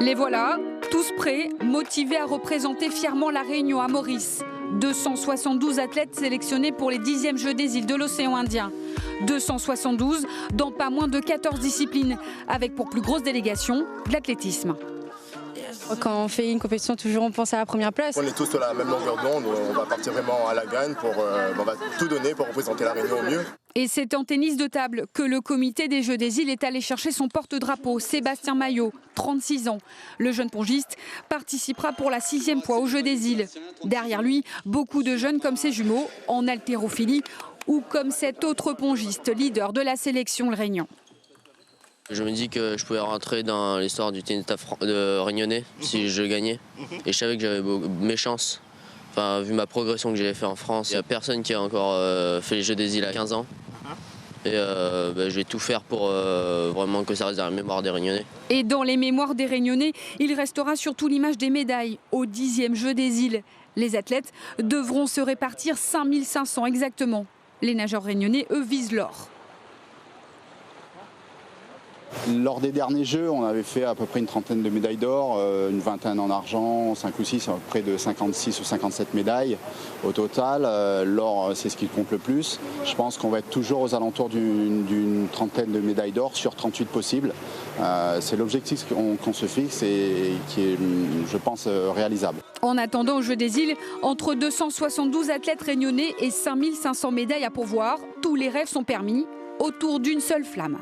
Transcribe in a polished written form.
Les voilà, tous prêts, motivés à représenter fièrement la Réunion à Maurice. 272 athlètes sélectionnés pour les 10e Jeux des îles de l'océan Indien. 272 dans pas moins de 14 disciplines, avec pour plus grosse délégation de l'athlétisme. Quand on fait une compétition, toujours on pense à la première place. On est tous sur la même longueur d'onde, on va partir vraiment à la gagne, on va tout donner pour représenter la Réunion au mieux. Et c'est en tennis de table que le comité des Jeux des îles est allé chercher son porte-drapeau, Sébastien Maillot, 36 ans. Le jeune pongiste participera pour la 6e fois aux Jeux des îles. Derrière lui, beaucoup de jeunes comme ses jumeaux, en haltérophilie, ou comme cet autre pongiste, leader de la sélection le Réunion. Je me dis que je pouvais rentrer dans l'histoire du tennis de réunionnais si je gagnais. Et je savais que j'avais mes chances. Enfin, vu ma progression que j'avais fait en France, il n'y a personne qui a encore fait les Jeux des îles à 15 ans. Et je vais tout faire pour vraiment que ça reste dans la mémoire des Réunionnais. Et dans les mémoires des Réunionnais, il restera surtout l'image des médailles au 10e Jeux des îles. Les athlètes devront se répartir 5500 exactement. Les nageurs réunionnais, eux, visent l'or. Lors des derniers Jeux, on avait fait à peu près une trentaine de médailles d'or, une vingtaine en argent, 5 ou 6, près de 56 ou 57 médailles au total. L'or, c'est ce qui compte le plus. Je pense qu'on va être toujours aux alentours d'une trentaine de médailles d'or sur 38 possibles. C'est l'objectif qu'on se fixe et qui est, je pense, réalisable. En attendant aux Jeux des îles, entre 272 athlètes réunionnais et 5500 médailles à pourvoir, tous les rêves sont permis autour d'une seule flamme.